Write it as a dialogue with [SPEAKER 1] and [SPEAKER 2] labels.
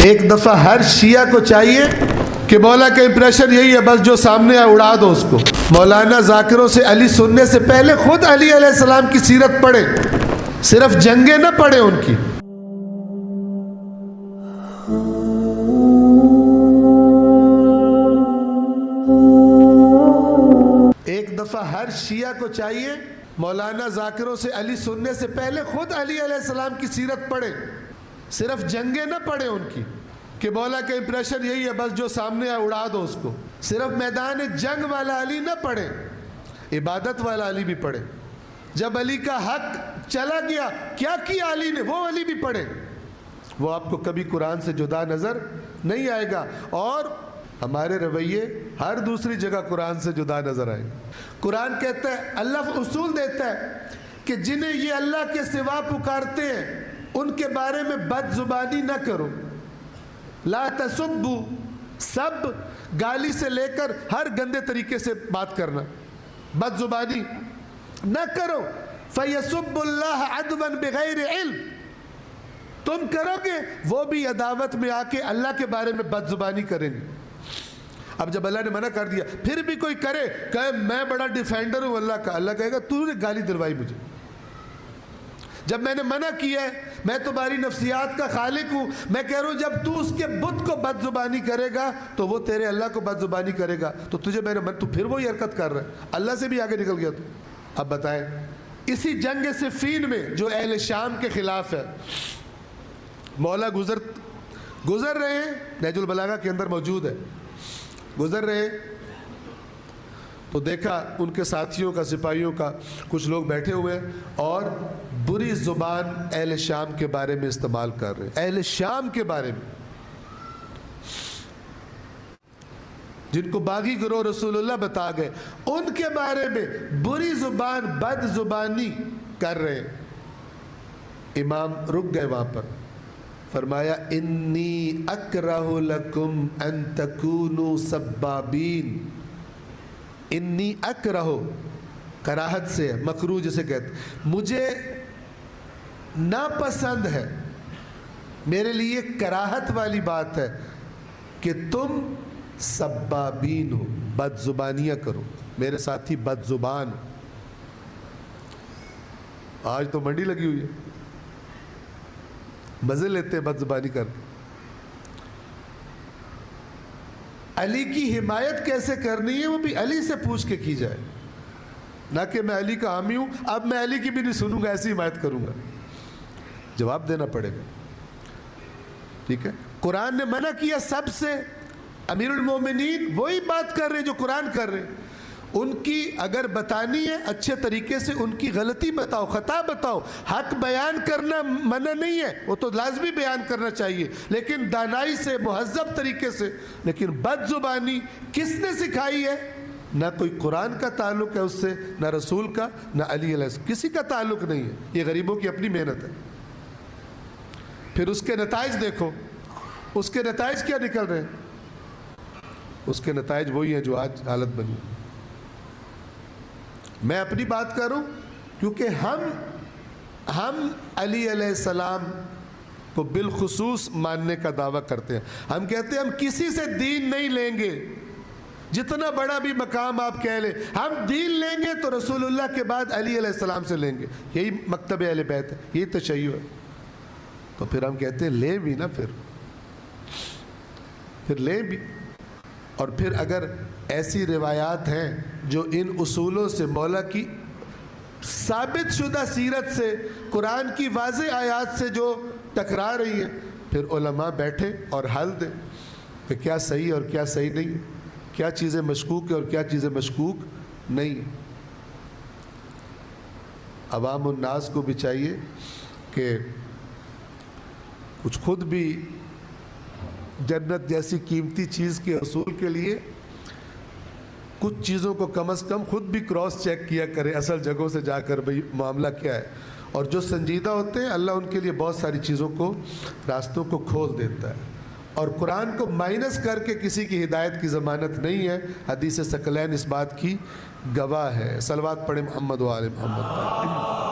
[SPEAKER 1] ایک دفعہ ہر شیعہ کو چاہیے کہ مولا کا امپریشن یہی ہے، بس جو سامنے آئے اڑا دو اس کو۔ مولانا ذاکروں سے علی سننے سے پہلے خود علی علیہ السلام کی سیرت پڑھیں، صرف جنگیں نہ پڑھیں ان کی۔ ایک دفعہ ہر شیعہ کو چاہیے مولانا ذاکروں سے علی سننے سے پہلے خود علی علیہ السلام کی سیرت پڑھیں، صرف جنگیں نہ پڑھیں ان کی، کہ مولا کا امپریشن یہی ہے، بس جو سامنے آئے اڑا دو اس کو۔ صرف میدان جنگ والا علی نہ پڑھیں، عبادت والا علی بھی پڑھیں۔ جب علی کا حق چلا گیا، کیا کیا علی نے، وہ علی بھی پڑھیں۔ وہ آپ کو کبھی قرآن سے جدا نظر نہیں آئے گا، اور ہمارے رویے ہر دوسری جگہ قرآن سے جدا نظر آئے گا۔ قرآن کہتا ہے، اللہ اصول دیتا ہے کہ جنہیں یہ اللہ کے سوا پکارتے ہیں ان کے بارے میں بد زبانی نہ کرو۔ لا تسبو، سب گالی سے لے کر ہر گندے طریقے سے بات کرنا، بد زبانی نہ کرو۔ فَيَسُبُّ اللَّهَ عَدْوًا بِغَيْرِ علم، تم کرو گے وہ بھی عداوت میں آ کے اللہ کے بارے میں بد زبانی کریں گے۔ اب جب اللہ نے منع کر دیا، پھر بھی کوئی کرے، کہے میں بڑا ڈیفینڈر ہوں اللہ کا، اللہ کہے گا تو نے گالی دلوائی مجھے۔ جب میں نے منع کیا ہے، میں تمہاری نفسیات کا خالق ہوں، میں کہہ رہا ہوں جب تو اس کے بت کو بد زبانی کرے گا تو وہ تیرے اللہ کو بد زبانی کرے گا، تو تجھے میں نے تو پھر وہی حرکت کر رہا ہے، اللہ سے بھی آگے نکل گیا تو۔ اب بتائیں، اسی جنگ صفین میں جو اہل شام کے خلاف ہے، مولا گزر رہے ہیں، نہج البلاغہ کے اندر موجود ہے، گزر رہے تو دیکھا ان کے ساتھیوں کا، سپاہیوں کا کچھ لوگ بیٹھے ہوئے اور بری زبان اہل شام کے بارے میں استعمال کر رہے ہیں، اہل شام کے بارے میں، جن کو باغی گروہ رسول اللہ بتا گئے، ان کے بارے میں بری زبان، بد زبانی کر رہے ہیں۔ امام رک گئے وہاں پر، فرمایا انی اکرہ لکم ان تکونوا سبابین۔ انی اکرہ، کراہت سے، مکروہ جسے کہتے، مجھے ناپسند ہے، میرے لیے کراہت والی بات ہے کہ تم سبابین ہو، بد زبانیاں کرو، میرے ساتھی بد زبان ہو۔ آج تو منڈی لگی ہوئی ہے، مزے لیتے ہیں بد زبانی کر کے۔ علی کی حمایت کیسے کرنی ہے وہ بھی علی سے پوچھ کے کی جائے، نہ کہ میں علی کا حامی ہوں اب میں علی کی بھی نہیں سنوں گا، ایسی حمایت کروں گا، جواب دینا پڑے گا۔ ٹھیک ہے، قرآن نے منع کیا سب سے، امیر المومنین وہی بات کر رہے جو قرآن کر رہے، ان کی اگر بتانی ہے اچھے طریقے سے، ان کی غلطی بتاؤ، خطا بتاؤ۔ حق بیان کرنا منع نہیں ہے، وہ تو لازمی بیان کرنا چاہیے، لیکن دانائی سے، مہذب طریقے سے۔ لیکن بد زبانی کس نے سکھائی ہے؟ نہ کوئی قرآن کا تعلق ہے اس سے، نہ رسول کا، نہ علی علیہ السلام، کسی کا تعلق نہیں ہے، یہ غریبوں کی اپنی محنت ہے۔ پھر اس کے نتائج دیکھو، اس کے نتائج کیا نکل رہے ہیں؟ اس کے نتائج وہی ہیں جو آج حالت بنی۔ میں اپنی بات کروں، کیونکہ ہم علی علیہ السلام کو بالخصوص ماننے کا دعویٰ کرتے ہیں۔ ہم کہتے ہیں ہم کسی سے دین نہیں لیں گے، جتنا بڑا بھی مقام آپ کہہ لیں، ہم دین لیں گے تو رسول اللہ کے بعد علی علیہ السلام سے لیں گے، یہی مکتب اہل بیت ہے، یہی تشیع ہے۔ تو پھر ہم کہتے ہیں لیں بھی نا، پھر لیں بھی۔ اور پھر اگر ایسی روایات ہیں جو ان اصولوں سے، مولا کی ثابت شدہ سیرت سے، قرآن کی واضح آیات سے جو ٹکرا رہی ہیں، پھر علماء بیٹھے اور حل دیں کہ کیا صحیح اور کیا صحیح نہیں، کیا چیزیں مشکوک ہیں اور کیا چیزیں مشکوک نہیں۔ عوام الناس کو بھی چاہیے کہ کچھ خود بھی جنت جیسی قیمتی چیز کے حصول کے لیے کچھ چیزوں کو کم از کم خود بھی کراس چیک کیا کرے، اصل جگہوں سے جا کر بھئی معاملہ کیا ہے۔ اور جو سنجیدہ ہوتے ہیں اللہ ان کے لیے بہت ساری چیزوں کو، راستوں کو کھول دیتا ہے۔ اور قرآن کو مائنس کر کے کسی کی ہدایت کی ضمانت نہیں ہے، حدیث ثقلین اس بات کی گواہ ہے۔ صلوات پڑھیں محمد و آل محمد۔